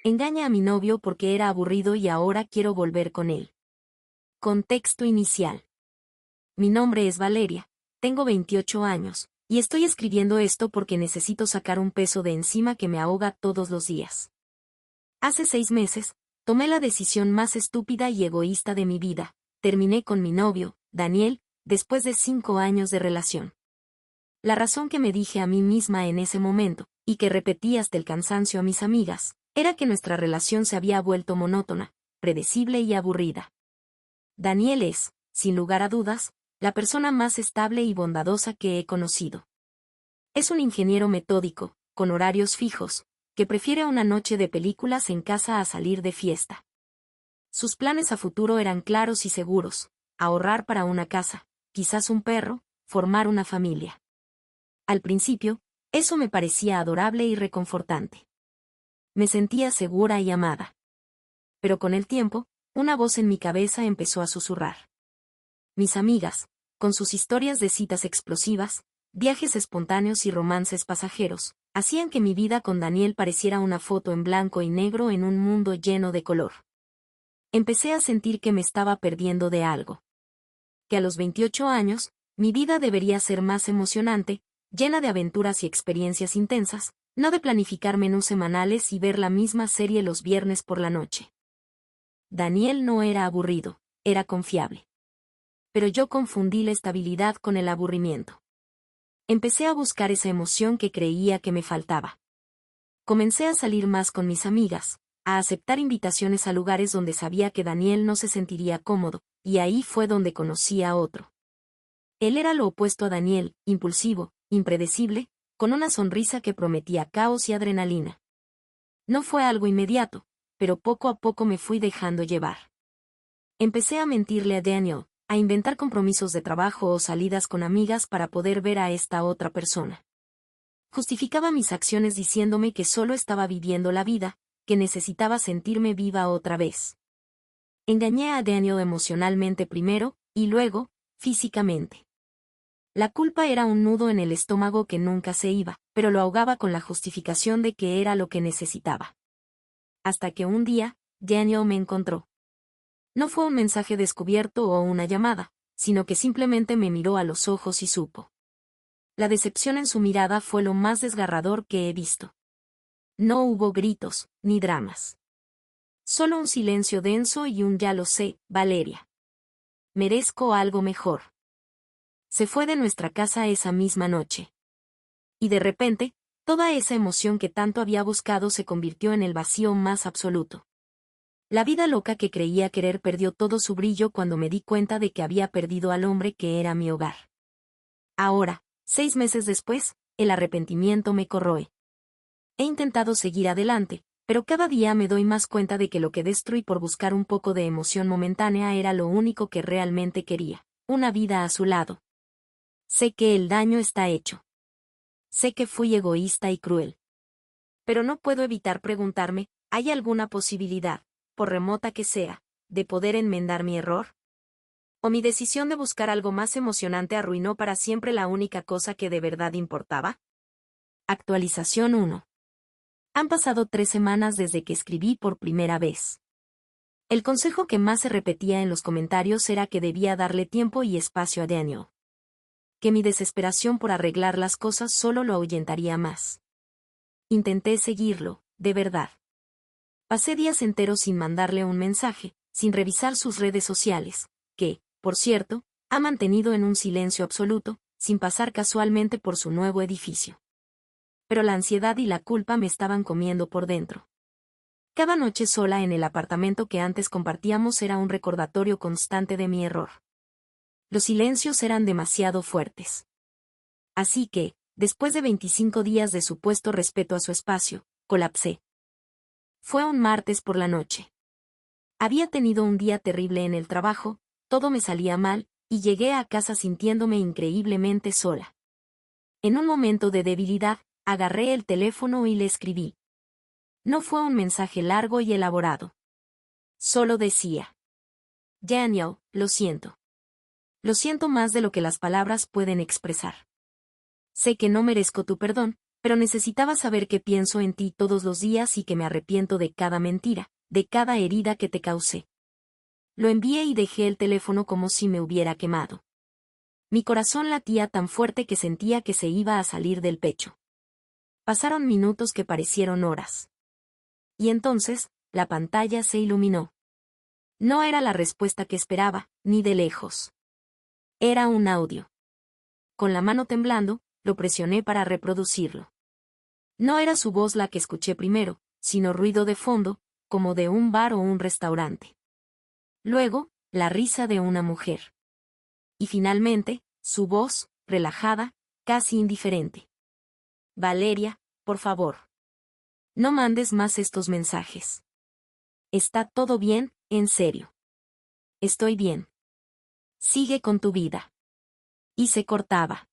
Engaña a mi novio porque era aburrido y ahora quiero volver con él. Contexto inicial. Mi nombre es Valeria, tengo 28 años, y estoy escribiendo esto porque necesito sacar un peso de encima que me ahoga todos los días. Hace 6 meses, tomé la decisión más estúpida y egoísta de mi vida. Terminé con mi novio, Daniel, después de 5 años de relación. La razón que me dije a mí misma en ese momento, y que repetí hasta el cansancio a mis amigas, era que nuestra relación se había vuelto monótona, predecible y aburrida. Daniel es, sin lugar a dudas, la persona más estable y bondadosa que he conocido. Es un ingeniero metódico, con horarios fijos, que prefiere una noche de películas en casa a salir de fiesta. Sus planes a futuro eran claros y seguros: ahorrar para una casa, quizás un perro, formar una familia. Al principio, eso me parecía adorable y reconfortante. Me sentía segura y amada. Pero con el tiempo, una voz en mi cabeza empezó a susurrar. Mis amigas, con sus historias de citas explosivas, viajes espontáneos y romances pasajeros, hacían que mi vida con Daniel pareciera una foto en blanco y negro en un mundo lleno de color. Empecé a sentir que me estaba perdiendo de algo. Que a los 28 años, mi vida debería ser más emocionante, llena de aventuras y experiencias intensas, no de planificar menús semanales y ver la misma serie los viernes por la noche. Daniel no era aburrido, era confiable. Pero yo confundí la estabilidad con el aburrimiento. Empecé a buscar esa emoción que creía que me faltaba. Comencé a salir más con mis amigas, a aceptar invitaciones a lugares donde sabía que Daniel no se sentiría cómodo, y ahí fue donde conocí a otro. Él era lo opuesto a Daniel, impulsivo, impredecible, con una sonrisa que prometía caos y adrenalina. No fue algo inmediato, pero poco a poco me fui dejando llevar. Empecé a mentirle a Daniel, a inventar compromisos de trabajo o salidas con amigas para poder ver a esta otra persona. Justificaba mis acciones diciéndome que solo estaba viviendo la vida, que necesitaba sentirme viva otra vez. Engañé a Daniel emocionalmente primero, y luego, físicamente. La culpa era un nudo en el estómago que nunca se iba, pero lo ahogaba con la justificación de que era lo que necesitaba. Hasta que un día, Daniel me encontró. No fue un mensaje descubierto o una llamada, sino que simplemente me miró a los ojos y supo. La decepción en su mirada fue lo más desgarrador que he visto. No hubo gritos, ni dramas. Solo un silencio denso y un "ya lo sé, Valeria. Merezco algo mejor". Se fue de nuestra casa esa misma noche. Y de repente, toda esa emoción que tanto había buscado se convirtió en el vacío más absoluto. La vida loca que creía querer perdió todo su brillo cuando me di cuenta de que había perdido al hombre que era mi hogar. Ahora, 6 meses después, el arrepentimiento me corroe. He intentado seguir adelante, pero cada día me doy más cuenta de que lo que destruí por buscar un poco de emoción momentánea era lo único que realmente quería: una vida a su lado. Sé que el daño está hecho. Sé que fui egoísta y cruel. Pero no puedo evitar preguntarme, ¿hay alguna posibilidad, por remota que sea, de poder enmendar mi error? ¿O mi decisión de buscar algo más emocionante arruinó para siempre la única cosa que de verdad importaba? Actualización 1. Han pasado 3 semanas desde que escribí por primera vez. El consejo que más se repetía en los comentarios era que debía darle tiempo y espacio a Daniel. Que mi desesperación por arreglar las cosas solo lo ahuyentaría más. Intenté seguirlo, de verdad. Pasé días enteros sin mandarle un mensaje, sin revisar sus redes sociales, que, por cierto, ha mantenido en un silencio absoluto, sin pasar casualmente por su nuevo edificio. Pero la ansiedad y la culpa me estaban comiendo por dentro. Cada noche sola en el apartamento que antes compartíamos era un recordatorio constante de mi error. Los silencios eran demasiado fuertes. Así que, después de 25 días de supuesto respeto a su espacio, colapsé. Fue un martes por la noche. Había tenido un día terrible en el trabajo, todo me salía mal, y llegué a casa sintiéndome increíblemente sola. En un momento de debilidad, agarré el teléfono y le escribí. No fue un mensaje largo y elaborado. Solo decía: Daniel, lo siento. Lo siento más de lo que las palabras pueden expresar. Sé que no merezco tu perdón, Pero necesitaba saber que pienso en ti todos los días y que me arrepiento de cada mentira, de cada herida que te causé. Lo envié y dejé el teléfono como si me hubiera quemado. Mi corazón latía tan fuerte que sentía que se iba a salir del pecho. Pasaron minutos que parecieron horas. Y entonces, la pantalla se iluminó. No era la respuesta que esperaba, ni de lejos. Era un audio. Con la mano temblando, lo presioné para reproducirlo. No era su voz la que escuché primero, sino ruido de fondo, como de un bar o un restaurante. Luego, la risa de una mujer. Y finalmente, su voz, relajada, casi indiferente. Valeria, por favor. No mandes más estos mensajes. Está todo bien, en serio. Estoy bien. Sigue con tu vida. Y se cortaba.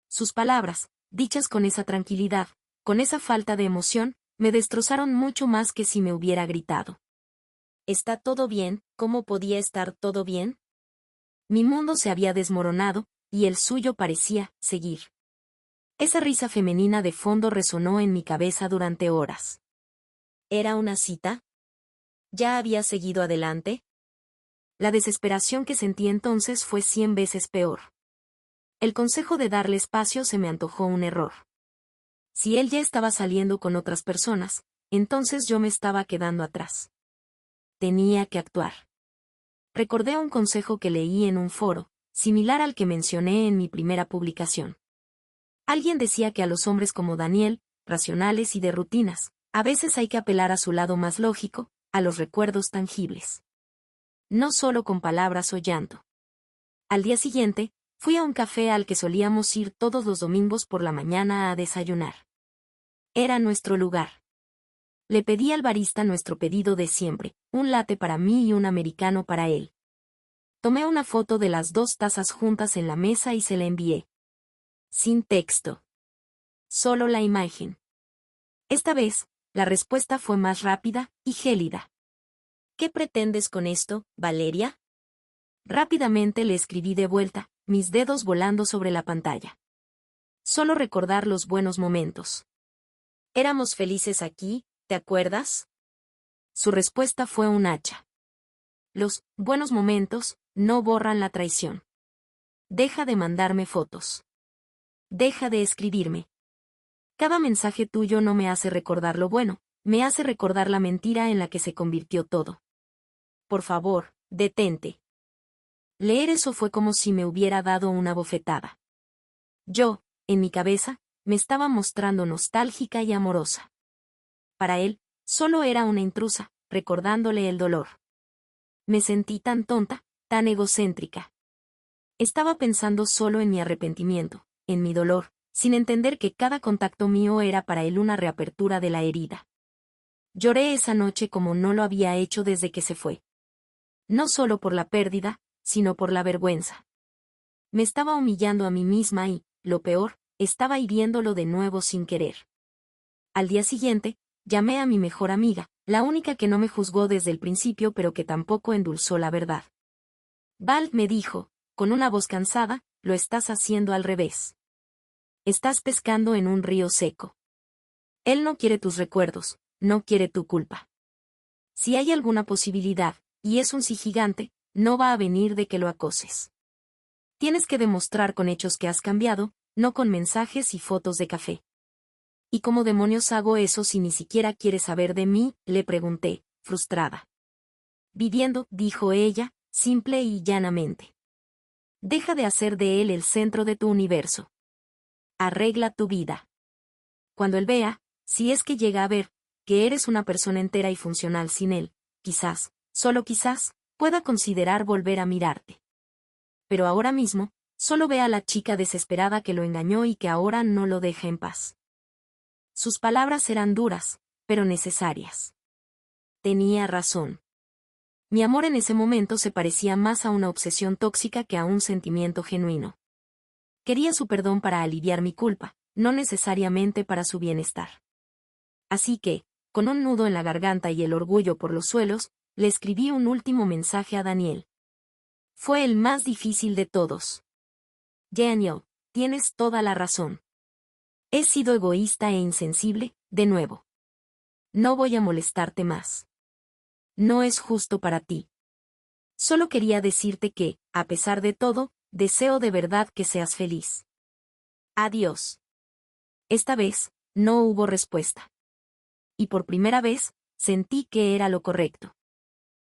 Sus palabras, dichas con esa tranquilidad, con esa falta de emoción, me destrozaron mucho más que si me hubiera gritado. ¿Está todo bien? ¿Cómo podía estar todo bien? Mi mundo se había desmoronado, y el suyo parecía seguir. Esa risa femenina de fondo resonó en mi cabeza durante horas. ¿Era una cita? ¿Ya había seguido adelante? La desesperación que sentí entonces fue 100 veces peor. El consejo de darle espacio se me antojó un error. Si él ya estaba saliendo con otras personas, entonces yo me estaba quedando atrás. Tenía que actuar. Recordé un consejo que leí en un foro, similar al que mencioné en mi primera publicación. Alguien decía que a los hombres como Daniel, racionales y de rutinas, a veces hay que apelar a su lado más lógico, a los recuerdos tangibles. No solo con palabras o llanto. Al día siguiente, fui a un café al que solíamos ir todos los domingos por la mañana a desayunar. Era nuestro lugar. Le pedí al barista nuestro pedido de siempre, un latte para mí y un americano para él. Tomé una foto de las 2 tazas juntas en la mesa y se la envié. Sin texto. Solo la imagen. Esta vez, la respuesta fue más rápida y gélida. ¿Qué pretendes con esto, Valeria? Rápidamente le escribí de vuelta, mis dedos volando sobre la pantalla. Solo recordar los buenos momentos. Éramos felices aquí, ¿te acuerdas? Su respuesta fue un hacha. Los buenos momentos no borran la traición. Deja de mandarme fotos. Deja de escribirme. Cada mensaje tuyo no me hace recordar lo bueno, me hace recordar la mentira en la que se convirtió todo. Por favor, detente. Leer eso fue como si me hubiera dado una bofetada. Yo, en mi cabeza, me estaba mostrando nostálgica y amorosa. Para él, solo era una intrusa, recordándole el dolor. Me sentí tan tonta, tan egocéntrica. Estaba pensando solo en mi arrepentimiento, en mi dolor, sin entender que cada contacto mío era para él una reapertura de la herida. Lloré esa noche como no lo había hecho desde que se fue. No solo por la pérdida, sino por la vergüenza. Me estaba humillando a mí misma y, lo peor, estaba hiriéndolo de nuevo sin querer. Al día siguiente, llamé a mi mejor amiga, la única que no me juzgó desde el principio pero que tampoco endulzó la verdad. Val me dijo, con una voz cansada, lo estás haciendo al revés. Estás pescando en un río seco. Él no quiere tus recuerdos, no quiere tu culpa. Si hay alguna posibilidad, y es un sí gigante, no va a venir de que lo acoses. Tienes que demostrar con hechos que has cambiado, no con mensajes y fotos de café. ¿Y cómo demonios hago eso si ni siquiera quieres saber de mí?, le pregunté, frustrada. Viviendo, dijo ella, simple y llanamente. Deja de hacer de él el centro de tu universo. Arregla tu vida. Cuando él vea, si es que llega a ver, que eres una persona entera y funcional sin él, quizás, solo quizás, pueda considerar volver a mirarte. Pero ahora mismo, solo ve a la chica desesperada que lo engañó y que ahora no lo deja en paz. Sus palabras eran duras, pero necesarias. Tenía razón. Mi amor en ese momento se parecía más a una obsesión tóxica que a un sentimiento genuino. Quería su perdón para aliviar mi culpa, no necesariamente para su bienestar. Así que, con un nudo en la garganta y el orgullo por los suelos, le escribí un último mensaje a Daniel. Fue el más difícil de todos. Daniel, tienes toda la razón. He sido egoísta e insensible, de nuevo. No voy a molestarte más. No es justo para ti. Solo quería decirte que, a pesar de todo, deseo de verdad que seas feliz. Adiós. Esta vez, no hubo respuesta. Y por primera vez, sentí que era lo correcto.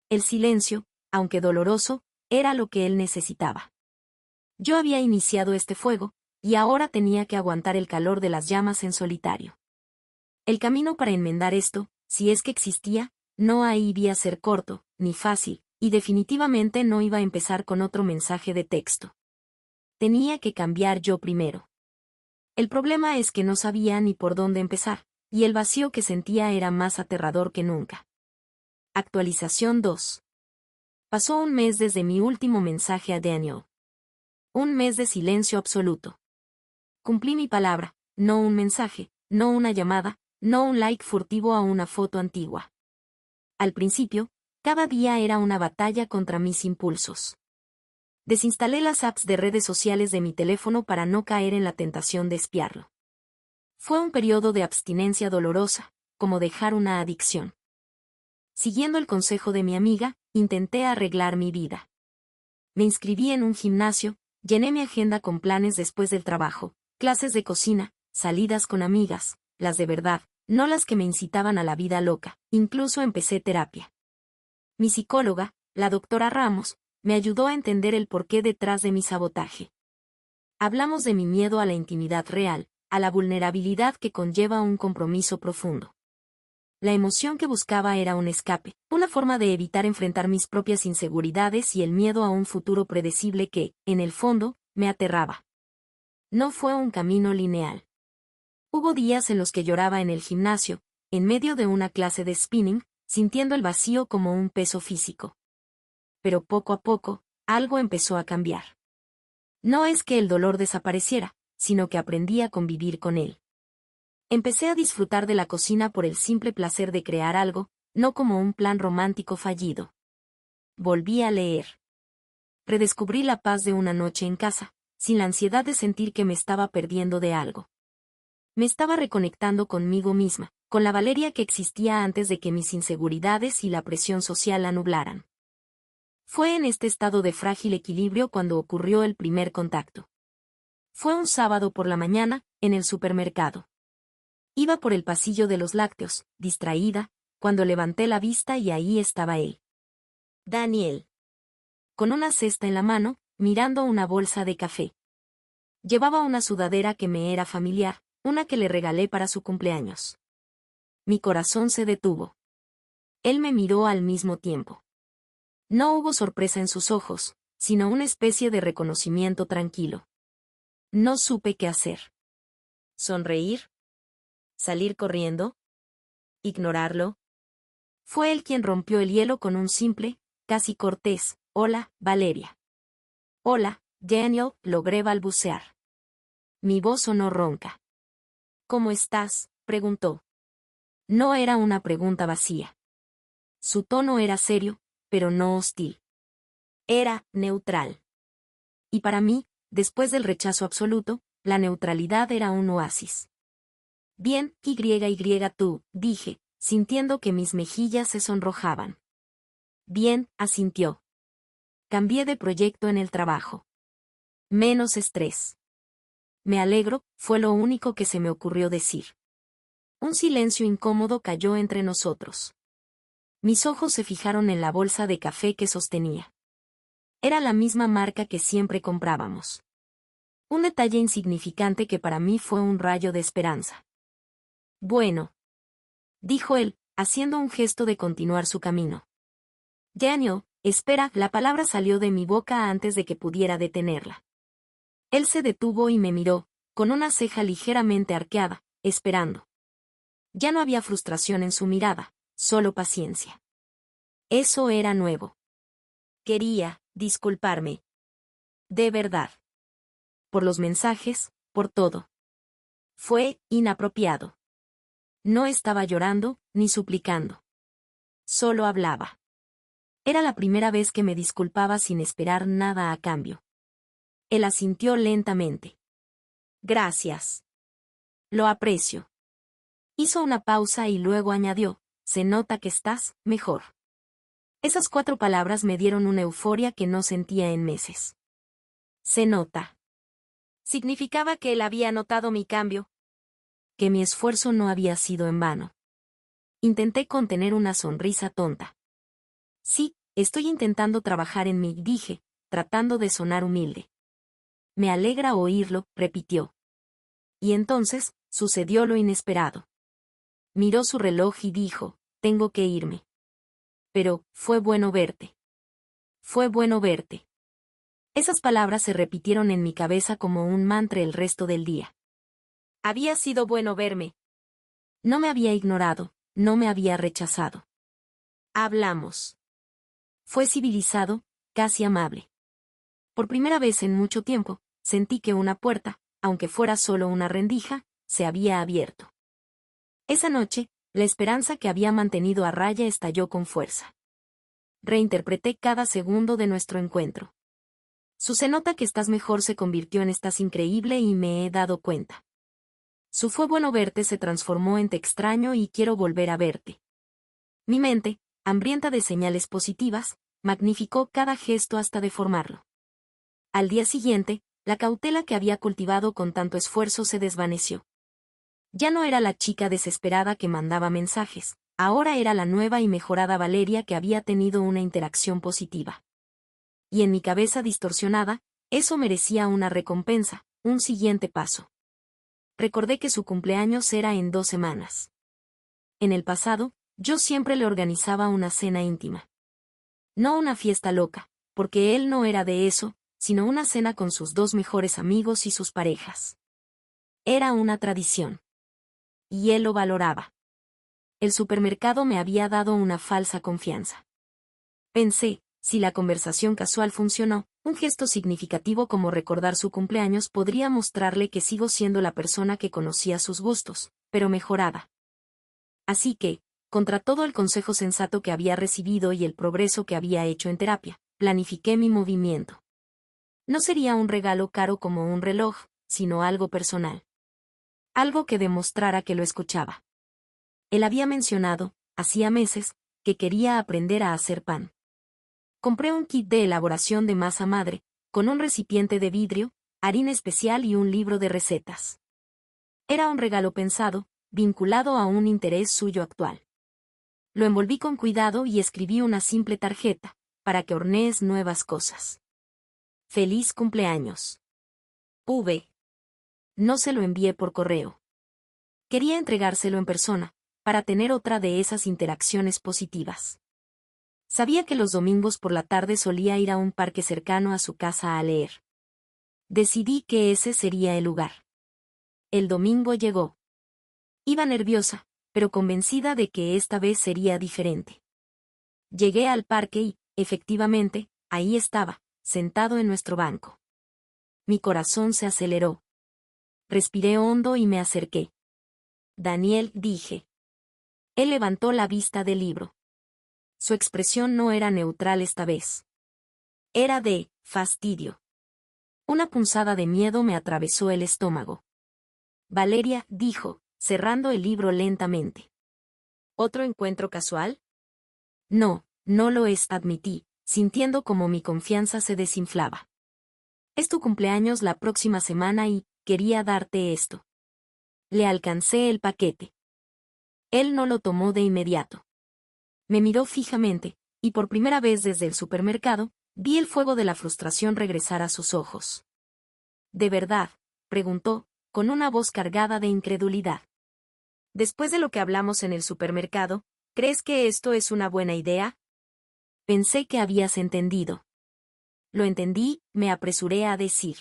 El silencio, aunque doloroso, era lo que él necesitaba. Yo había iniciado este fuego, y ahora tenía que aguantar el calor de las llamas en solitario. El camino para enmendar esto, si es que existía, no iba a ser corto, ni fácil, y definitivamente no iba a empezar con otro mensaje de texto. Tenía que cambiar yo primero. El problema es que no sabía ni por dónde empezar, y el vacío que sentía era más aterrador que nunca. Actualización 2. Pasó un mes desde mi último mensaje a Daniel. Un mes de silencio absoluto. Cumplí mi palabra, no un mensaje, no una llamada, no un like furtivo a una foto antigua. Al principio, cada día era una batalla contra mis impulsos. Desinstalé las apps de redes sociales de mi teléfono para no caer en la tentación de espiarlo. Fue un periodo de abstinencia dolorosa, como dejar una adicción. Siguiendo el consejo de mi amiga, intenté arreglar mi vida. Me inscribí en un gimnasio, llené mi agenda con planes después del trabajo, clases de cocina, salidas con amigas, las de verdad, no las que me incitaban a la vida loca, incluso empecé terapia. Mi psicóloga, la doctora Ramos, me ayudó a entender el porqué detrás de mi sabotaje. Hablamos de mi miedo a la intimidad real, a la vulnerabilidad que conlleva un compromiso profundo. La emoción que buscaba era un escape, una forma de evitar enfrentar mis propias inseguridades y el miedo a un futuro predecible que, en el fondo, me aterraba. No fue un camino lineal. Hubo días en los que lloraba en el gimnasio, en medio de una clase de spinning, sintiendo el vacío como un peso físico. Pero poco a poco, algo empezó a cambiar. No es que el dolor desapareciera, sino que aprendí a convivir con él. Empecé a disfrutar de la cocina por el simple placer de crear algo, no como un plan romántico fallido. Volví a leer. Redescubrí la paz de una noche en casa, sin la ansiedad de sentir que me estaba perdiendo de algo. Me estaba reconectando conmigo misma, con la Valeria que existía antes de que mis inseguridades y la presión social la nublaran. Fue en este estado de frágil equilibrio cuando ocurrió el primer contacto. Fue un sábado por la mañana, en el supermercado. Iba por el pasillo de los lácteos, distraída, cuando levanté la vista y ahí estaba él. Daniel. Con una cesta en la mano, mirando una bolsa de café. Llevaba una sudadera que me era familiar, una que le regalé para su cumpleaños. Mi corazón se detuvo. Él me miró al mismo tiempo. No hubo sorpresa en sus ojos, sino una especie de reconocimiento tranquilo. No supe qué hacer. ¿Sonreír? ¿Salir corriendo? ¿Ignorarlo? Fue él quien rompió el hielo con un simple, casi cortés, «Hola, Valeria». «Hola, Daniel», logré balbucear. Mi voz sonó ronca. «¿Cómo estás?», preguntó. No era una pregunta vacía. Su tono era serio, pero no hostil. Era neutral. Y para mí, después del rechazo absoluto, la neutralidad era un oasis. «Bien, tú», dije, sintiendo que mis mejillas se sonrojaban. «Bien», asintió. Cambié de proyecto en el trabajo. Menos estrés. «Me alegro», fue lo único que se me ocurrió decir. Un silencio incómodo cayó entre nosotros. Mis ojos se fijaron en la bolsa de café que sostenía. Era la misma marca que siempre comprábamos. Un detalle insignificante que para mí fue un rayo de esperanza. «Bueno», dijo él, haciendo un gesto de continuar su camino. «Daniel, espera», la palabra salió de mi boca antes de que pudiera detenerla. Él se detuvo y me miró, con una ceja ligeramente arqueada, esperando. Ya no había frustración en su mirada, solo paciencia. Eso era nuevo. Quería disculparme. De verdad. Por los mensajes, por todo. Fue inapropiado. No estaba llorando, ni suplicando. Solo hablaba. Era la primera vez que me disculpaba sin esperar nada a cambio. Él asintió lentamente. Gracias. Lo aprecio. Hizo una pausa y luego añadió, se nota que estás mejor. Esas 4 palabras me dieron una euforia que no sentía en meses. Se nota. Significaba que él había notado mi cambio. Que mi esfuerzo no había sido en vano. Intenté contener una sonrisa tonta. Sí, estoy intentando trabajar en mí, dije, tratando de sonar humilde. Me alegra oírlo, repitió. Y entonces, sucedió lo inesperado. Miró su reloj y dijo, tengo que irme. Pero, fue bueno verte. Fue bueno verte. Esas palabras se repitieron en mi cabeza como un mantra el resto del día. Había sido bueno verme. No me había ignorado, no me había rechazado. Hablamos. Fue civilizado, casi amable. Por primera vez en mucho tiempo, sentí que una puerta, aunque fuera solo una rendija, se había abierto. Esa noche, la esperanza que había mantenido a raya estalló con fuerza. Reinterpreté cada segundo de nuestro encuentro. Se nota que estás mejor se convirtió en estás increíble y me he dado cuenta. Fue bueno verte se transformó en te extraño y quiero volver a verte. Mi mente, hambrienta de señales positivas, magnificó cada gesto hasta deformarlo. Al día siguiente, la cautela que había cultivado con tanto esfuerzo se desvaneció. Ya no era la chica desesperada que mandaba mensajes, ahora era la nueva y mejorada Valeria que había tenido una interacción positiva. Y en mi cabeza distorsionada, eso merecía una recompensa, un siguiente paso. Recordé que su cumpleaños era en 2 semanas. En el pasado, yo siempre le organizaba una cena íntima. No una fiesta loca, porque él no era de eso, sino una cena con sus 2 mejores amigos y sus parejas. Era una tradición. Y él lo valoraba. El supermercado me había dado una falsa confianza. Pensé, si la conversación casual funcionó, un gesto significativo como recordar su cumpleaños podría mostrarle que sigo siendo la persona que conocía sus gustos, pero mejorada. Así que, contra todo el consejo sensato que había recibido y el progreso que había hecho en terapia, planifiqué mi movimiento. No sería un regalo caro como un reloj, sino algo personal. Algo que demostrara que lo escuchaba. Él había mencionado, hacía meses, que quería aprender a hacer pan. Compré un kit de elaboración de masa madre, con un recipiente de vidrio, harina especial y un libro de recetas. Era un regalo pensado, vinculado a un interés suyo actual. Lo envolví con cuidado y escribí una simple tarjeta, para que hornees nuevas cosas. Feliz cumpleaños. V. No se lo envié por correo. Quería entregárselo en persona, para tener otra de esas interacciones positivas. Sabía que los domingos por la tarde solía ir a un parque cercano a su casa a leer. Decidí que ese sería el lugar. El domingo llegó. Iba nerviosa, pero convencida de que esta vez sería diferente. Llegué al parque y, efectivamente, ahí estaba, sentado en nuestro banco. Mi corazón se aceleró. Respiré hondo y me acerqué. Daniel, dije. Él levantó la vista del libro. Su expresión no era neutral esta vez. Era de fastidio. Una punzada de miedo me atravesó el estómago. Valeria, dijo, cerrando el libro lentamente. ¿Otro encuentro casual? No, no lo es, admití, sintiendo como mi confianza se desinflaba. Es tu cumpleaños la próxima semana y quería darte esto. Le alcancé el paquete. Él no lo tomó de inmediato. Me miró fijamente, y por primera vez desde el supermercado, vi el fuego de la frustración regresar a sus ojos. ¿De verdad?, preguntó, con una voz cargada de incredulidad. Después de lo que hablamos en el supermercado, ¿crees que esto es una buena idea? Pensé que habías entendido. Lo entendí, me apresuré a decir.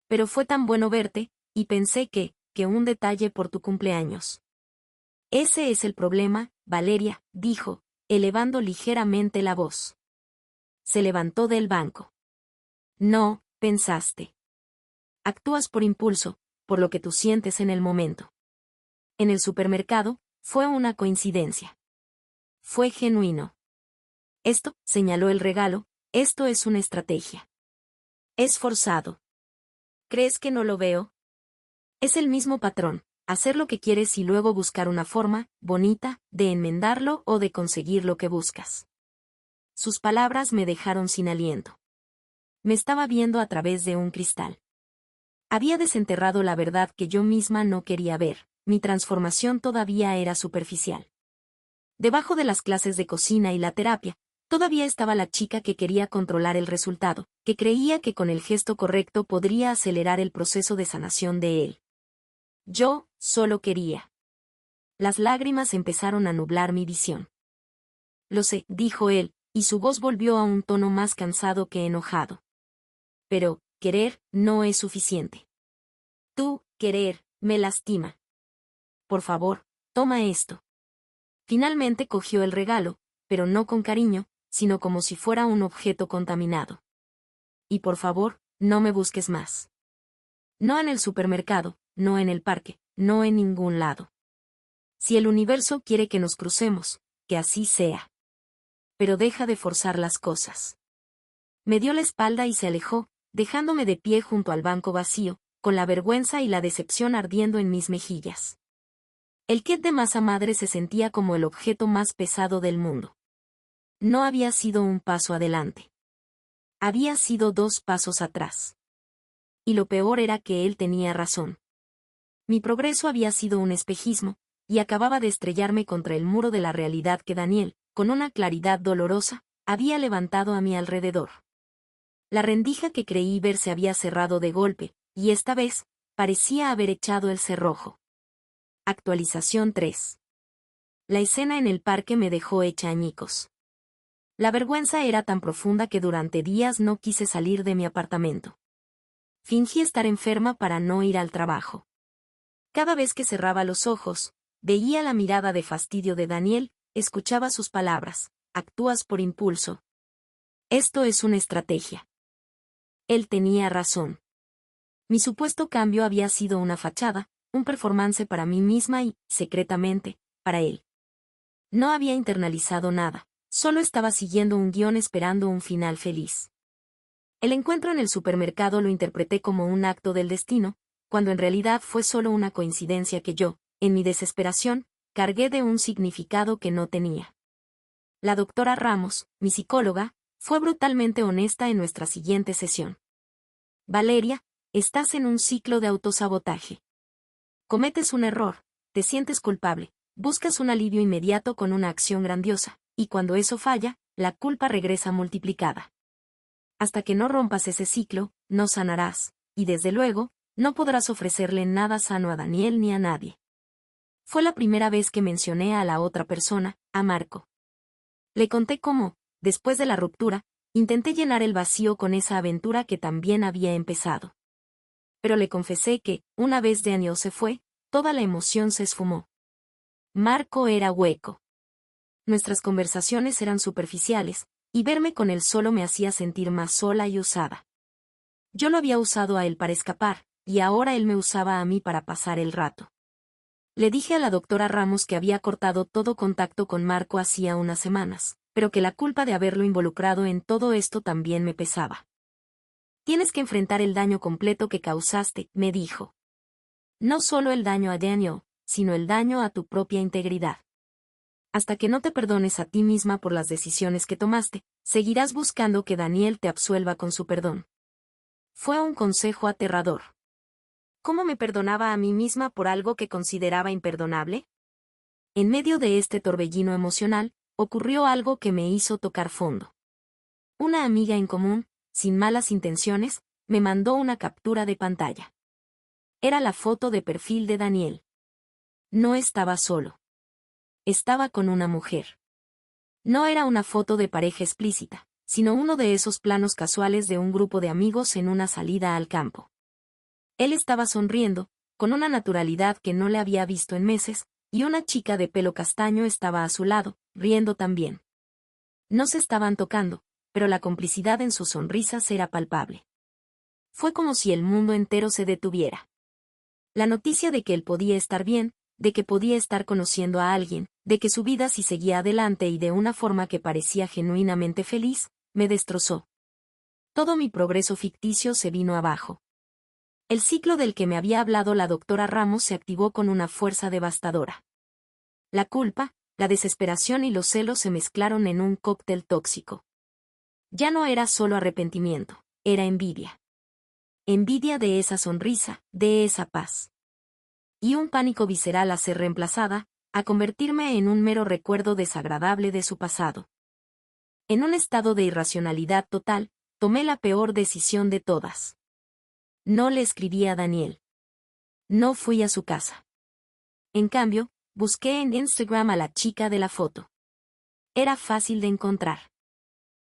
Pero fue tan bueno verte, y pensé que un detalle por tu cumpleaños. Ese es el problema, Valeria, dijo, elevando ligeramente la voz. Se levantó del banco. No, pensaste. Actúas por impulso, por lo que tú sientes en el momento. En el supermercado, fue una coincidencia. Fue genuino. Esto, señaló el regalo, esto es una estrategia. Es forzado. ¿Crees que no lo veo? Es el mismo patrón, hacer lo que quieres y luego buscar una forma, bonita, de enmendarlo o de conseguir lo que buscas. Sus palabras me dejaron sin aliento. Me estaba viendo a través de un cristal. Había desenterrado la verdad que yo misma no quería ver, mi transformación todavía era superficial. Debajo de las clases de cocina y la terapia, todavía estaba la chica que quería controlar el resultado, que creía que con el gesto correcto podría acelerar el proceso de sanación de él. Yo, solo quería. Las lágrimas empezaron a nublar mi visión. Lo sé, dijo él, y su voz volvió a un tono más cansado que enojado. Pero, querer, no es suficiente. Tú, querer, me lastima. Por favor, toma esto. Finalmente cogió el regalo, pero no con cariño, sino como si fuera un objeto contaminado. Y por favor, no me busques más. No en el supermercado, no en el parque, no en ningún lado. Si el universo quiere que nos crucemos, que así sea. Pero deja de forzar las cosas. Me dio la espalda y se alejó, dejándome de pie junto al banco vacío, con la vergüenza y la decepción ardiendo en mis mejillas. El kit de masa madre se sentía como el objeto más pesado del mundo. No había sido un paso adelante. Había sido 2 pasos atrás. Y lo peor era que él tenía razón. Mi progreso había sido un espejismo, y acababa de estrellarme contra el muro de la realidad que Daniel, con una claridad dolorosa, había levantado a mi alrededor. La rendija que creí ver se había cerrado de golpe, y esta vez, parecía haber echado el cerrojo. Actualización 3. La escena en el parque me dejó hecha añicos. La vergüenza era tan profunda que durante días no quise salir de mi apartamento. Fingí estar enferma para no ir al trabajo. Cada vez que cerraba los ojos, veía la mirada de fastidio de Daniel, escuchaba sus palabras, actúas por impulso. Esto es una estrategia. Él tenía razón. Mi supuesto cambio había sido una fachada, un performance para mí misma y, secretamente, para él. No había internalizado nada, solo estaba siguiendo un guión esperando un final feliz. El encuentro en el supermercado lo interpreté como un acto del destino, cuando en realidad fue solo una coincidencia que yo, en mi desesperación, cargué de un significado que no tenía. La doctora Ramos, mi psicóloga, fue brutalmente honesta en nuestra siguiente sesión. Valeria, estás en un ciclo de autosabotaje. Cometes un error, te sientes culpable, buscas un alivio inmediato con una acción grandiosa, y cuando eso falla, la culpa regresa multiplicada. Hasta que no rompas ese ciclo, no sanarás, y desde luego, no podrás ofrecerle nada sano a Daniel ni a nadie. Fue la primera vez que mencioné a la otra persona, a Marco. Le conté cómo, después de la ruptura, intenté llenar el vacío con esa aventura que también había empezado. Pero le confesé que, una vez Daniel se fue, toda la emoción se esfumó. Marco era hueco. Nuestras conversaciones eran superficiales, y verme con él solo me hacía sentir más sola y usada. Yo lo había usado a él para escapar, y ahora él me usaba a mí para pasar el rato. Le dije a la doctora Ramos que había cortado todo contacto con Marco hacía unas semanas, pero que la culpa de haberlo involucrado en todo esto también me pesaba. Tienes que enfrentar el daño completo que causaste, me dijo. No solo el daño a Daniel, sino el daño a tu propia integridad. Hasta que no te perdones a ti misma por las decisiones que tomaste, seguirás buscando que Daniel te absuelva con su perdón. Fue un consejo aterrador. ¿Cómo me perdonaba a mí misma por algo que consideraba imperdonable? En medio de este torbellino emocional, ocurrió algo que me hizo tocar fondo. Una amiga en común, sin malas intenciones, me mandó una captura de pantalla. Era la foto de perfil de Daniel. No estaba solo. Estaba con una mujer. No era una foto de pareja explícita, sino uno de esos planos casuales de un grupo de amigos en una salida al campo. Él estaba sonriendo, con una naturalidad que no le había visto en meses, y una chica de pelo castaño estaba a su lado, riendo también. No se estaban tocando, pero la complicidad en sus sonrisas era palpable. Fue como si el mundo entero se detuviera. La noticia de que él podía estar bien, de que podía estar conociendo a alguien, de que su vida sí seguía adelante y de una forma que parecía genuinamente feliz, me destrozó. Todo mi progreso ficticio se vino abajo. El ciclo del que me había hablado la doctora Ramos se activó con una fuerza devastadora. La culpa, la desesperación y los celos se mezclaron en un cóctel tóxico. Ya no era solo arrepentimiento, era envidia. Envidia de esa sonrisa, de esa paz. Y un pánico visceral a ser reemplazada, a convertirme en un mero recuerdo desagradable de su pasado. En un estado de irracionalidad total, tomé la peor decisión de todas. No le escribí a Daniel. No fui a su casa. En cambio, busqué en Instagram a la chica de la foto. Era fácil de encontrar.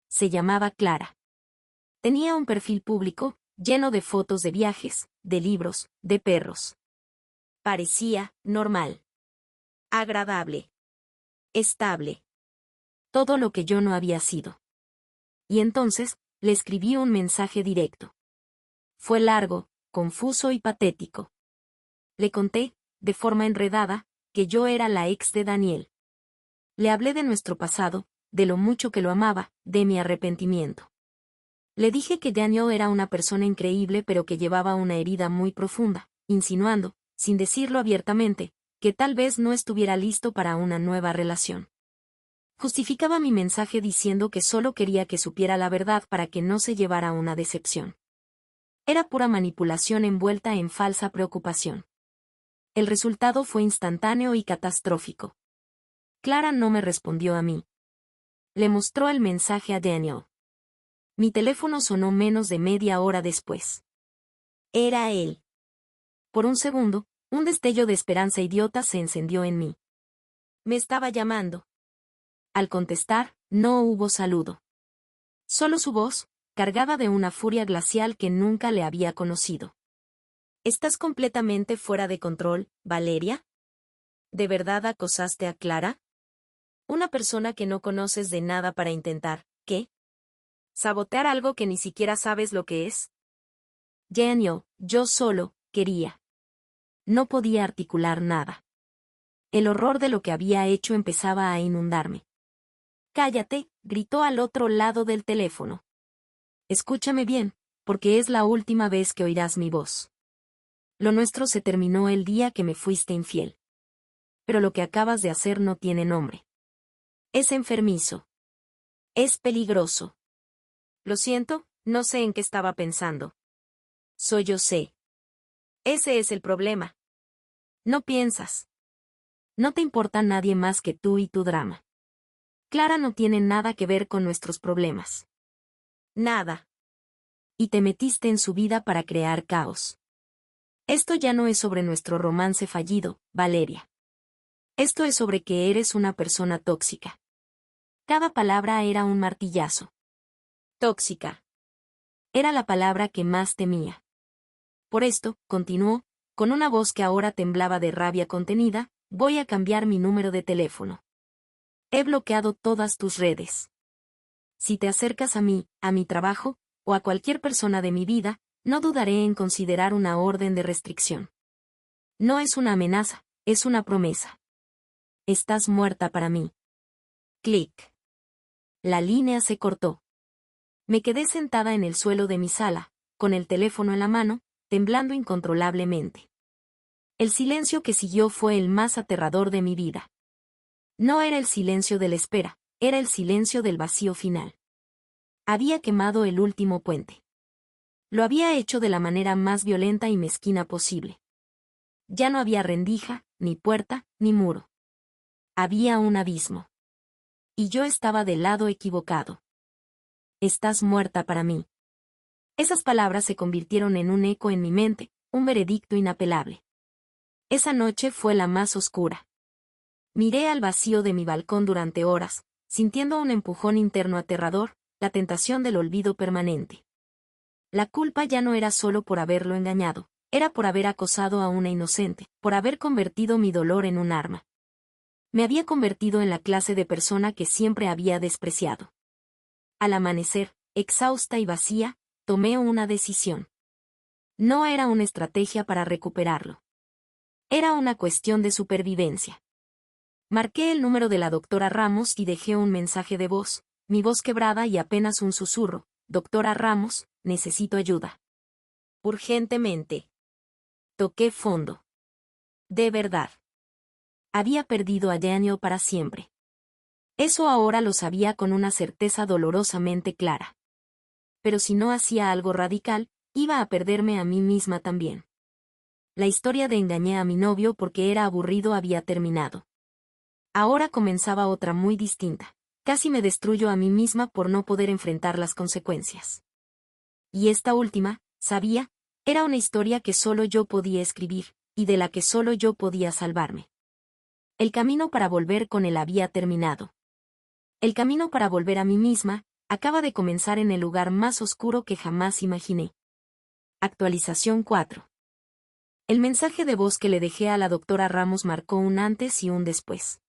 Se llamaba Clara. Tenía un perfil público, lleno de fotos de viajes, de libros, de perros. Parecía normal. Agradable. Estable. Todo lo que yo no había sido. Y entonces, le escribí un mensaje directo. Fue largo, confuso y patético. Le conté, de forma enredada, que yo era la ex de Daniel. Le hablé de nuestro pasado, de lo mucho que lo amaba, de mi arrepentimiento. Le dije que Daniel era una persona increíble pero que llevaba una herida muy profunda, insinuando, sin decirlo abiertamente, que tal vez no estuviera listo para una nueva relación. Justificaba mi mensaje diciendo que solo quería que supiera la verdad para que no se llevara una decepción. Era pura manipulación envuelta en falsa preocupación. El resultado fue instantáneo y catastrófico. Clara no me respondió a mí. Le mostró el mensaje a Daniel. Mi teléfono sonó menos de media hora después. Era él. Por un segundo, un destello de esperanza idiota se encendió en mí. Me estaba llamando. Al contestar, no hubo saludo. Solo su voz, cargada de una furia glacial que nunca le había conocido. ¿Estás completamente fuera de control, Valeria? ¿De verdad acosaste a Clara? Una persona que no conoces de nada para intentar, ¿qué? ¿Sabotear algo que ni siquiera sabes lo que es? Daniel, yo solo, quería. No podía articular nada. El horror de lo que había hecho empezaba a inundarme. Cállate, gritó al otro lado del teléfono. Escúchame bien, porque es la última vez que oirás mi voz. Lo nuestro se terminó el día que me fuiste infiel. Pero lo que acabas de hacer no tiene nombre. Es enfermizo. Es peligroso. Lo siento, no sé en qué estaba pensando. Soy yo sé. Ese es el problema. No piensas. No te importa nadie más que tú y tu drama. Clara no tiene nada que ver con nuestros problemas. Nada. Y te metiste en su vida para crear caos. Esto ya no es sobre nuestro romance fallido, Valeria. Esto es sobre que eres una persona tóxica. Cada palabra era un martillazo. Tóxica. Era la palabra que más temía. Por esto, continuó, con una voz que ahora temblaba de rabia contenida, voy a cambiar mi número de teléfono. He bloqueado todas tus redes. Si te acercas a mí, a mi trabajo, o a cualquier persona de mi vida, no dudaré en considerar una orden de restricción. No es una amenaza, es una promesa. Estás muerta para mí. Clic. La línea se cortó. Me quedé sentada en el suelo de mi sala, con el teléfono en la mano, temblando incontrolablemente. El silencio que siguió fue el más aterrador de mi vida. No era el silencio de la espera, era el silencio del vacío final. Había quemado el último puente. Lo había hecho de la manera más violenta y mezquina posible. Ya no había rendija, ni puerta, ni muro. Había un abismo. Y yo estaba del lado equivocado. Estás muerta para mí. Esas palabras se convirtieron en un eco en mi mente, un veredicto inapelable. Esa noche fue la más oscura. Miré al vacío de mi balcón durante horas, sintiendo un empujón interno aterrador, la tentación del olvido permanente. La culpa ya no era solo por haberlo engañado, era por haber acosado a una inocente, por haber convertido mi dolor en un arma. Me había convertido en la clase de persona que siempre había despreciado. Al amanecer, exhausta y vacía, tomé una decisión. No era una estrategia para recuperarlo. Era una cuestión de supervivencia. Marqué el número de la doctora Ramos y dejé un mensaje de voz, mi voz quebrada y apenas un susurro. Doctora Ramos, necesito ayuda. Urgentemente. Toqué fondo. De verdad. Había perdido a Daniel para siempre. Eso ahora lo sabía con una certeza dolorosamente clara. Pero si no hacía algo radical, iba a perderme a mí misma también. La historia de engañé a mi novio porque era aburrido había terminado. Ahora comenzaba otra muy distinta. Casi me destruyo a mí misma por no poder enfrentar las consecuencias. Y esta última, sabía, era una historia que solo yo podía escribir, y de la que solo yo podía salvarme. El camino para volver con él había terminado. El camino para volver a mí misma, acaba de comenzar en el lugar más oscuro que jamás imaginé. Actualización 4. El mensaje de voz que le dejé a la doctora Ramos marcó un antes y un después.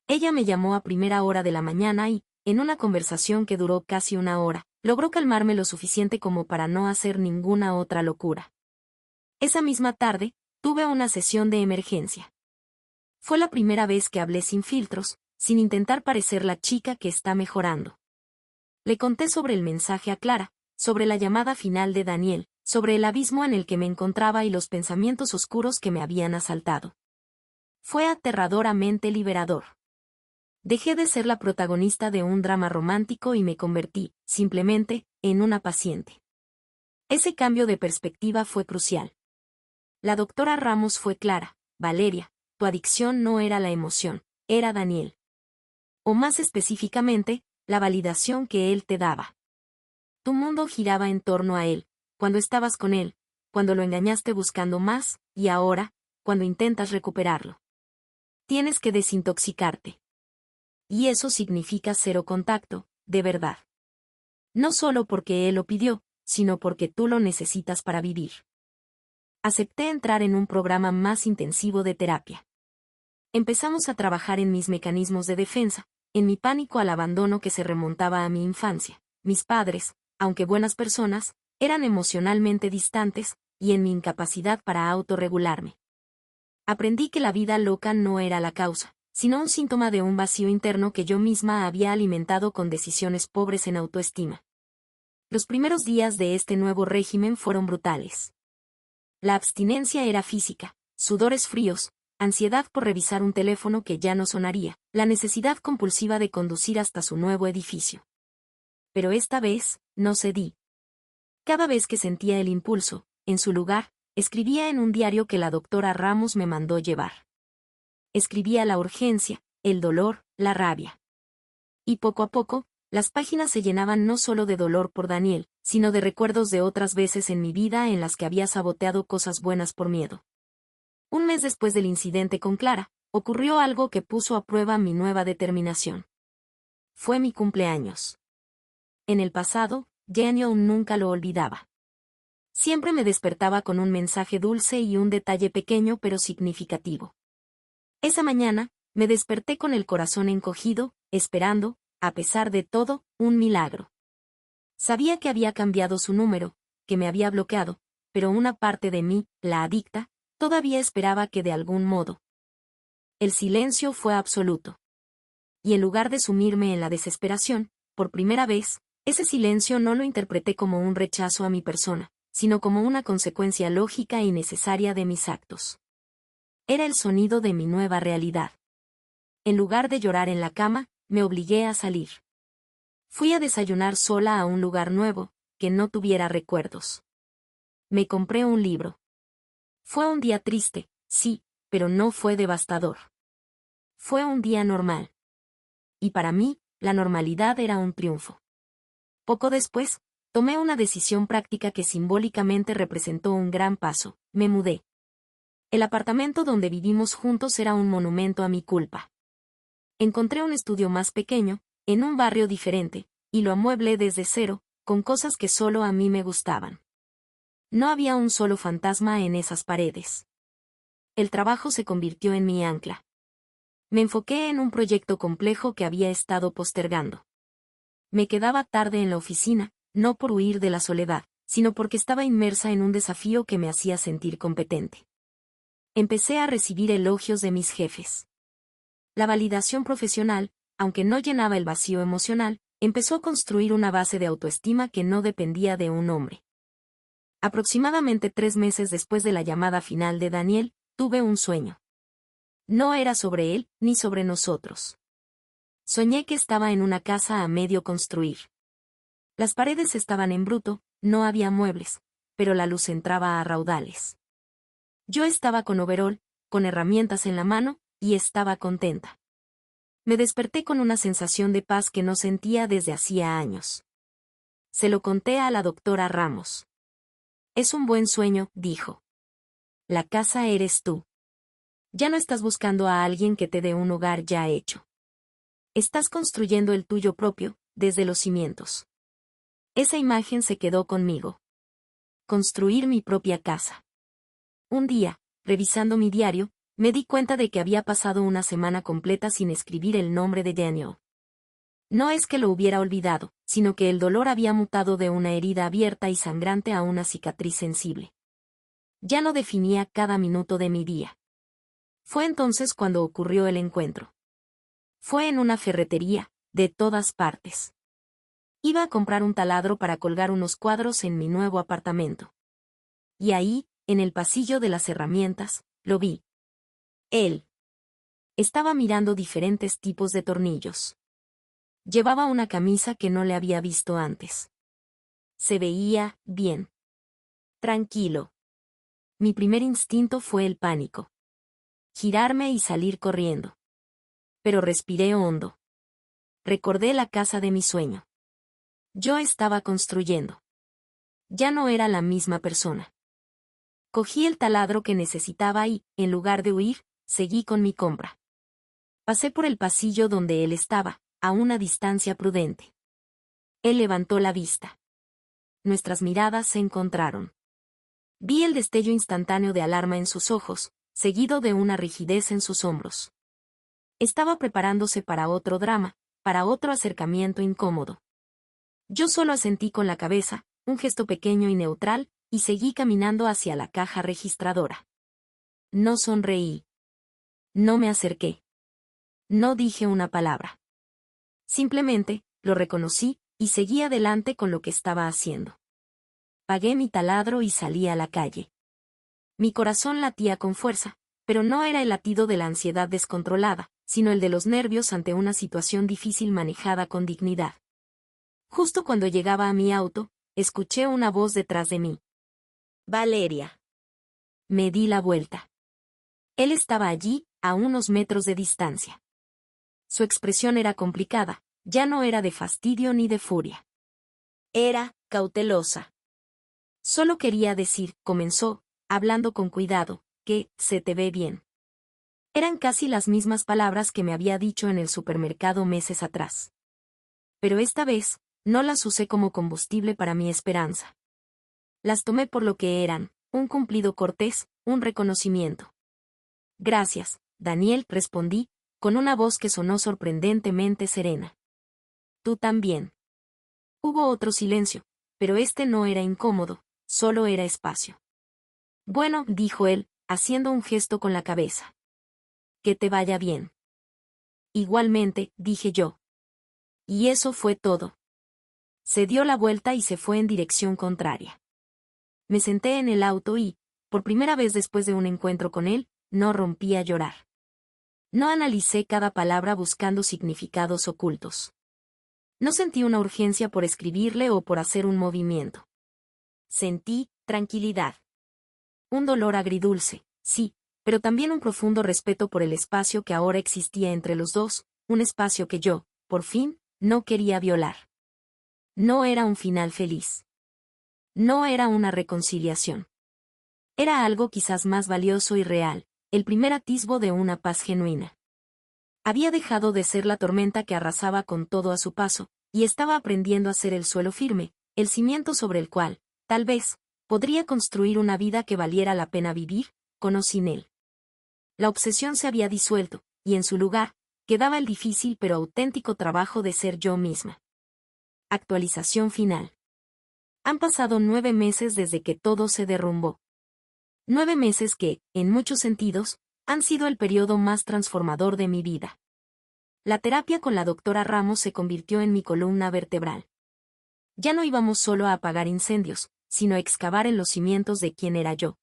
Ella me llamó a primera hora de la mañana y, en una conversación que duró casi una hora, logró calmarme lo suficiente como para no hacer ninguna otra locura. Esa misma tarde, tuve una sesión de emergencia. Fue la primera vez que hablé sin filtros, sin intentar parecer la chica que está mejorando. Le conté sobre el mensaje a Clara, sobre la llamada final de Daniel, sobre el abismo en el que me encontraba y los pensamientos oscuros que me habían asaltado. Fue aterradoramente liberador. Dejé de ser la protagonista de un drama romántico y me convertí, simplemente, en una paciente. Ese cambio de perspectiva fue crucial. La doctora Ramos fue clara: Valeria, tu adicción no era la emoción, era Daniel. O más específicamente, la validación que él te daba. Tu mundo giraba en torno a él, cuando estabas con él, cuando lo engañaste buscando más, y ahora, cuando intentas recuperarlo. Tienes que desintoxicarte. Y eso significa cero contacto, de verdad. No solo porque él lo pidió, sino porque tú lo necesitas para vivir. Acepté entrar en un programa más intensivo de terapia. Empezamos a trabajar en mis mecanismos de defensa, en mi pánico al abandono que se remontaba a mi infancia. Mis padres, aunque buenas personas, eran emocionalmente distantes, y en mi incapacidad para autorregularme. Aprendí que la vida loca no era la causa, sino un síntoma de un vacío interno que yo misma había alimentado con decisiones pobres en autoestima. Los primeros días de este nuevo régimen fueron brutales. La abstinencia era física, sudores fríos, ansiedad por revisar un teléfono que ya no sonaría, la necesidad compulsiva de conducir hasta su nuevo edificio. Pero esta vez, no cedí. Cada vez que sentía el impulso, en su lugar, escribía en un diario que la doctora Ramos me mandó llevar. Escribía la urgencia, el dolor, la rabia. Y poco a poco, las páginas se llenaban no solo de dolor por Daniel, sino de recuerdos de otras veces en mi vida en las que había saboteado cosas buenas por miedo. Un mes después del incidente con Clara, ocurrió algo que puso a prueba mi nueva determinación. Fue mi cumpleaños. En el pasado, Daniel nunca lo olvidaba. Siempre me despertaba con un mensaje dulce y un detalle pequeño pero significativo. Esa mañana, me desperté con el corazón encogido, esperando, a pesar de todo, un milagro. Sabía que había cambiado su número, que me había bloqueado, pero una parte de mí, la adicta, todavía esperaba que de algún modo. El silencio fue absoluto. Y en lugar de sumirme en la desesperación, por primera vez, ese silencio no lo interpreté como un rechazo a mi persona, sino como una consecuencia lógica y necesaria de mis actos. Era el sonido de mi nueva realidad. En lugar de llorar en la cama, me obligué a salir. Fui a desayunar sola a un lugar nuevo, que no tuviera recuerdos. Me compré un libro. Fue un día triste, sí, pero no fue devastador. Fue un día normal. Y para mí, la normalidad era un triunfo. Poco después, tomé una decisión práctica que simbólicamente representó un gran paso: me mudé. El apartamento donde vivimos juntos era un monumento a mi culpa. Encontré un estudio más pequeño, en un barrio diferente, y lo amueblé desde cero, con cosas que solo a mí me gustaban. No había un solo fantasma en esas paredes. El trabajo se convirtió en mi ancla. Me enfoqué en un proyecto complejo que había estado postergando. Me quedaba tarde en la oficina, no por huir de la soledad, sino porque estaba inmersa en un desafío que me hacía sentir competente. Empecé a recibir elogios de mis jefes. La validación profesional, aunque no llenaba el vacío emocional, empezó a construir una base de autoestima que no dependía de un hombre. Aproximadamente 3 meses después de la llamada final de Daniel, tuve un sueño. No era sobre él, ni sobre nosotros. Soñé que estaba en una casa a medio construir. Las paredes estaban en bruto, no había muebles, pero la luz entraba a raudales. Yo estaba con overol, con herramientas en la mano, y estaba contenta. Me desperté con una sensación de paz que no sentía desde hacía años. Se lo conté a la doctora Ramos. Es un buen sueño, dijo. La casa eres tú. Ya no estás buscando a alguien que te dé un hogar ya hecho. Estás construyendo el tuyo propio, desde los cimientos. Esa imagen se quedó conmigo. Construir mi propia casa. Un día, revisando mi diario, me di cuenta de que había pasado una semana completa sin escribir el nombre de Daniel. No es que lo hubiera olvidado, sino que el dolor había mutado de una herida abierta y sangrante a una cicatriz sensible. Ya no definía cada minuto de mi día. Fue entonces cuando ocurrió el encuentro. Fue en una ferretería, de todas partes. Iba a comprar un taladro para colgar unos cuadros en mi nuevo apartamento. Y ahí, en el pasillo de las herramientas, lo vi. Él. Estaba mirando diferentes tipos de tornillos. Llevaba una camisa que no le había visto antes. Se veía bien. Tranquilo. Mi primer instinto fue el pánico. Girarme y salir corriendo. Pero respiré hondo. Recordé la casa de mi sueño. Yo estaba construyendo. Ya no era la misma persona. Cogí el taladro que necesitaba y, en lugar de huir, seguí con mi compra. Pasé por el pasillo donde él estaba, a una distancia prudente. Él levantó la vista. Nuestras miradas se encontraron. Vi el destello instantáneo de alarma en sus ojos, seguido de una rigidez en sus hombros. Estaba preparándose para otro drama, para otro acercamiento incómodo. Yo solo asentí con la cabeza, un gesto pequeño y neutral, y seguí caminando hacia la caja registradora. No sonreí. No me acerqué. No dije una palabra. Simplemente, lo reconocí, y seguí adelante con lo que estaba haciendo. Pagué mi taladro y salí a la calle. Mi corazón latía con fuerza, pero no era el latido de la ansiedad descontrolada, sino el de los nervios ante una situación difícil manejada con dignidad. Justo cuando llegaba a mi auto, escuché una voz detrás de mí. Valeria. Me di la vuelta. Él estaba allí, a unos metros de distancia. Su expresión era complicada, ya no era de fastidio ni de furia. Era cautelosa. Solo quería decir, comenzó, hablando con cuidado, que se te ve bien. Eran casi las mismas palabras que me había dicho en el supermercado meses atrás. Pero esta vez, no las usé como combustible para mi esperanza. Las tomé por lo que eran, un cumplido cortés, un reconocimiento. Gracias, Daniel, respondí, con una voz que sonó sorprendentemente serena. Tú también. Hubo otro silencio, pero este no era incómodo, solo era espacio. Bueno, dijo él, haciendo un gesto con la cabeza. Que te vaya bien. Igualmente, dije yo. Y eso fue todo. Se dio la vuelta y se fue en dirección contraria. Me senté en el auto y, por primera vez después de un encuentro con él, no rompí a llorar. No analicé cada palabra buscando significados ocultos. No sentí una urgencia por escribirle o por hacer un movimiento. Sentí tranquilidad. Un dolor agridulce, sí, pero también un profundo respeto por el espacio que ahora existía entre los dos, un espacio que yo, por fin, no quería violar. No era un final feliz. No era una reconciliación. Era algo quizás más valioso y real, el primer atisbo de una paz genuina. Había dejado de ser la tormenta que arrasaba con todo a su paso, y estaba aprendiendo a ser el suelo firme, el cimiento sobre el cual, tal vez, podría construir una vida que valiera la pena vivir, con o sin él. La obsesión se había disuelto, y en su lugar, quedaba el difícil pero auténtico trabajo de ser yo misma. Actualización final. Han pasado 9 meses desde que todo se derrumbó. 9 meses que, en muchos sentidos, han sido el periodo más transformador de mi vida. La terapia con la doctora Ramos se convirtió en mi columna vertebral. Ya no íbamos solo a apagar incendios, sino excavar en los cimientos de quién era yo.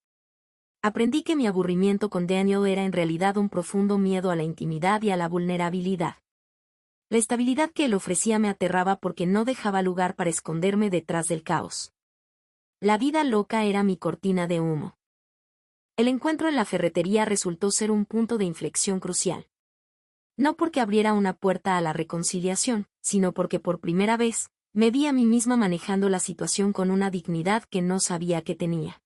Aprendí que mi aburrimiento con Daniel era en realidad un profundo miedo a la intimidad y a la vulnerabilidad. La estabilidad que él ofrecía me aterraba porque no dejaba lugar para esconderme detrás del caos. La vida loca era mi cortina de humo. El encuentro en la ferretería resultó ser un punto de inflexión crucial. No porque abriera una puerta a la reconciliación, sino porque por primera vez, me vi a mí misma manejando la situación con una dignidad que no sabía que tenía.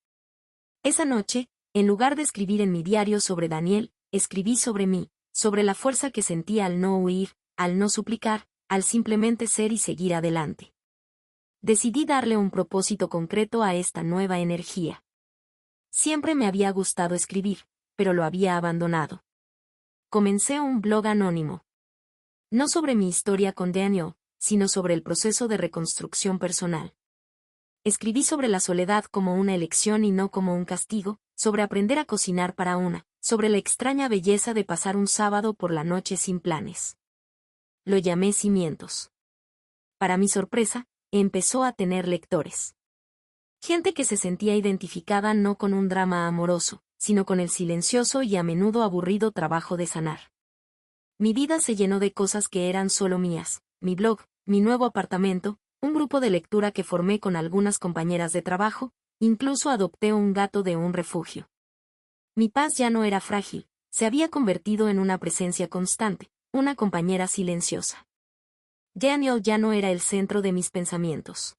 Esa noche, en lugar de escribir en mi diario sobre Daniel, escribí sobre mí, sobre la fuerza que sentía al no huir, al no suplicar, al simplemente ser y seguir adelante. Decidí darle un propósito concreto a esta nueva energía. Siempre me había gustado escribir, pero lo había abandonado. Comencé un blog anónimo. No sobre mi historia con Daniel, sino sobre el proceso de reconstrucción personal. Escribí sobre la soledad como una elección y no como un castigo, sobre aprender a cocinar para una, sobre la extraña belleza de pasar un sábado por la noche sin planes. Lo llamé Cimientos. Para mi sorpresa, empezó a tener lectores. Gente que se sentía identificada no con un drama amoroso, sino con el silencioso y a menudo aburrido trabajo de sanar. Mi vida se llenó de cosas que eran solo mías, mi blog, mi nuevo apartamento, un grupo de lectura que formé con algunas compañeras de trabajo, incluso adopté un gato de un refugio. Mi paz ya no era frágil, se había convertido en una presencia constante, una compañera silenciosa. Daniel ya no era el centro de mis pensamientos.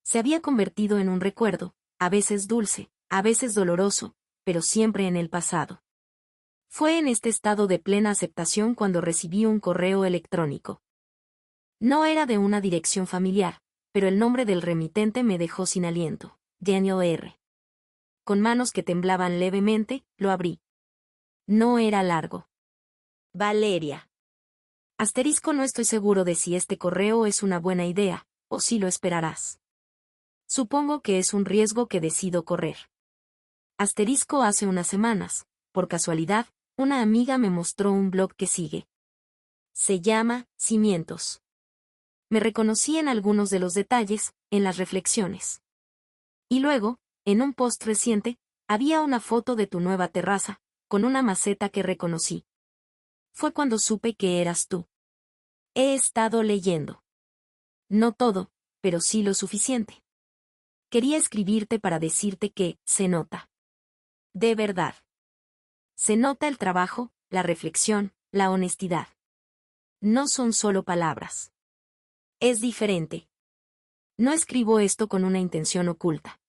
Se había convertido en un recuerdo, a veces dulce, a veces doloroso, pero siempre en el pasado. Fue en este estado de plena aceptación cuando recibí un correo electrónico. No era de una dirección familiar, pero el nombre del remitente me dejó sin aliento. Daniel R. Con manos que temblaban levemente, lo abrí. No era largo. Valeria. Asterisco, no estoy seguro de si este correo es una buena idea, o si lo esperarás. Supongo que es un riesgo que decido correr. Asterisco, hace unas semanas, por casualidad, una amiga me mostró un blog que sigue. Se llama Cimientos. Me reconocí en algunos de los detalles, en las reflexiones. Y luego, en un post reciente, había una foto de tu nueva terraza, con una maceta que reconocí. Fue cuando supe que eras tú. He estado leyendo. No todo, pero sí lo suficiente. Quería escribirte para decirte que, se nota. De verdad. Se nota el trabajo, la reflexión, la honestidad. No son solo palabras. Es diferente. No escribo esto con una intención oculta.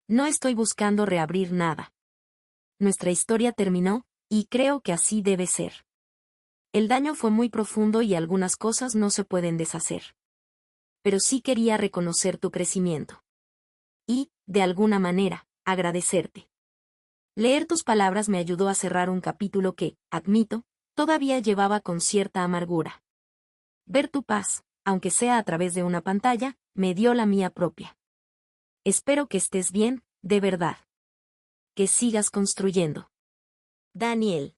No estoy buscando reabrir nada. Nuestra historia terminó, y creo que así debe ser. El daño fue muy profundo y algunas cosas no se pueden deshacer. Pero sí quería reconocer tu crecimiento. Y, de alguna manera, agradecerte. Leer tus palabras me ayudó a cerrar un capítulo que, admito, todavía llevaba con cierta amargura. Ver tu paz, aunque sea a través de una pantalla, me dio la mía propia. Espero que estés bien, de verdad. Que sigas construyendo. Daniel.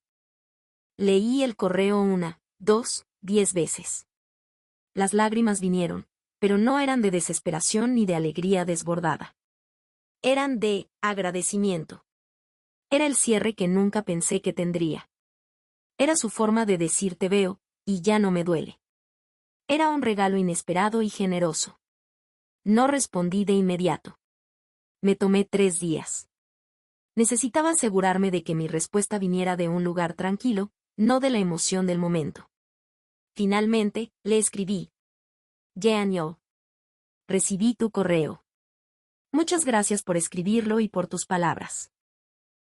Leí el correo 1, 2, 10 veces. Las lágrimas vinieron, pero no eran de desesperación ni de alegría desbordada. Eran de agradecimiento. Era el cierre que nunca pensé que tendría. Era su forma de decir te veo, y ya no me duele. Era un regalo inesperado y generoso. No respondí de inmediato. Me tomé 3 días. Necesitaba asegurarme de que mi respuesta viniera de un lugar tranquilo, no de la emoción del momento. Finalmente, le escribí. Daniel. Recibí tu correo. Muchas gracias por escribirlo y por tus palabras.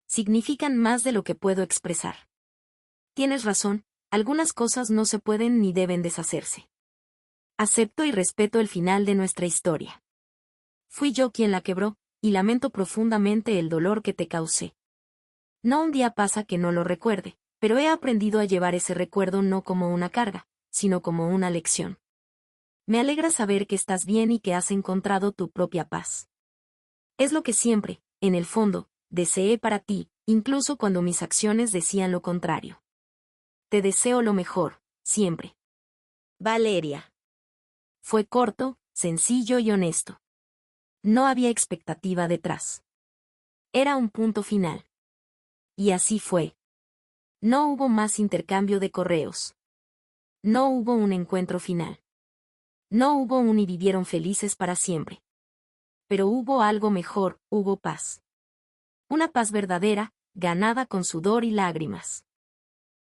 Significan más de lo que puedo expresar. Tienes razón, algunas cosas no se pueden ni deben deshacerse. Acepto y respeto el final de nuestra historia. Fui yo quien la quebró, y lamento profundamente el dolor que te causé. No un día pasa que no lo recuerde, pero he aprendido a llevar ese recuerdo no como una carga, sino como una lección. Me alegra saber que estás bien y que has encontrado tu propia paz. Es lo que siempre, en el fondo, deseé para ti, incluso cuando mis acciones decían lo contrario. Te deseo lo mejor, siempre. Valeria. Fue corto, sencillo y honesto. No había expectativa detrás. Era un punto final. Y así fue. No hubo más intercambio de correos. No hubo un encuentro final. No hubo un y vivieron felices para siempre. Pero hubo algo mejor, hubo paz. Una paz verdadera, ganada con sudor y lágrimas.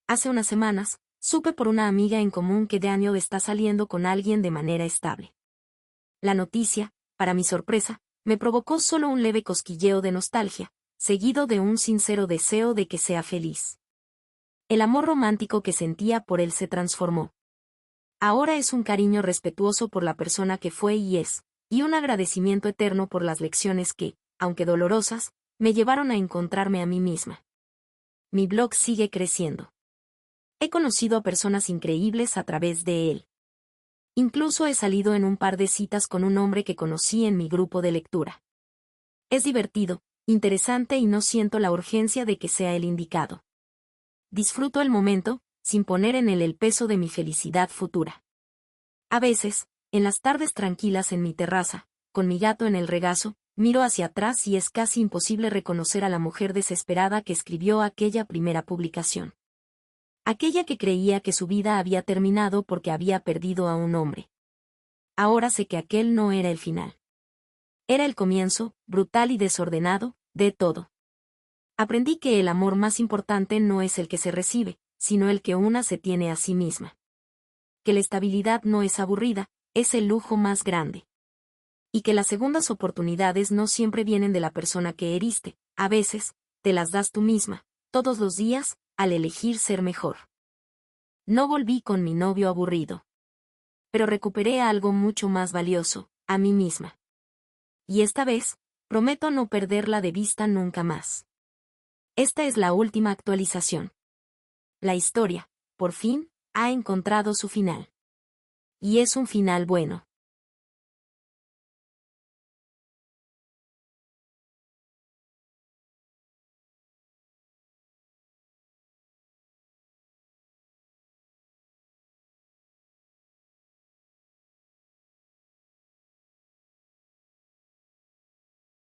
Hace unas semanas, supe por una amiga en común que Daniel está saliendo con alguien de manera estable. La noticia, para mi sorpresa, me provocó solo un leve cosquilleo de nostalgia, seguido de un sincero deseo de que sea feliz. El amor romántico que sentía por él se transformó. Ahora es un cariño respetuoso por la persona que fue y es, y un agradecimiento eterno por las lecciones que, aunque dolorosas, me llevaron a encontrarme a mí misma. Mi blog sigue creciendo. He conocido a personas increíbles a través de él. Incluso he salido en un par de citas con un hombre que conocí en mi grupo de lectura. Es divertido, interesante y no siento la urgencia de que sea el indicado. Disfruto el momento, sin poner en él el peso de mi felicidad futura. A veces, en las tardes tranquilas en mi terraza, con mi gato en el regazo, miro hacia atrás y es casi imposible reconocer a la mujer desesperada que escribió aquella primera publicación. Aquella que creía que su vida había terminado porque había perdido a un hombre. Ahora sé que aquel no era el final. Era el comienzo, brutal y desordenado, de todo. Aprendí que el amor más importante no es el que se recibe, sino el que una se tiene a sí misma. Que la estabilidad no es aburrida, es el lujo más grande. Y que las segundas oportunidades no siempre vienen de la persona que heriste, a veces, te las das tú misma, todos los días, al elegir ser mejor. No volví con mi novio aburrido. Pero recuperé algo mucho más valioso, a mí misma. Y esta vez, prometo no perderla de vista nunca más. Esta es la última actualización. La historia, por fin, ha encontrado su final. Y es un final bueno.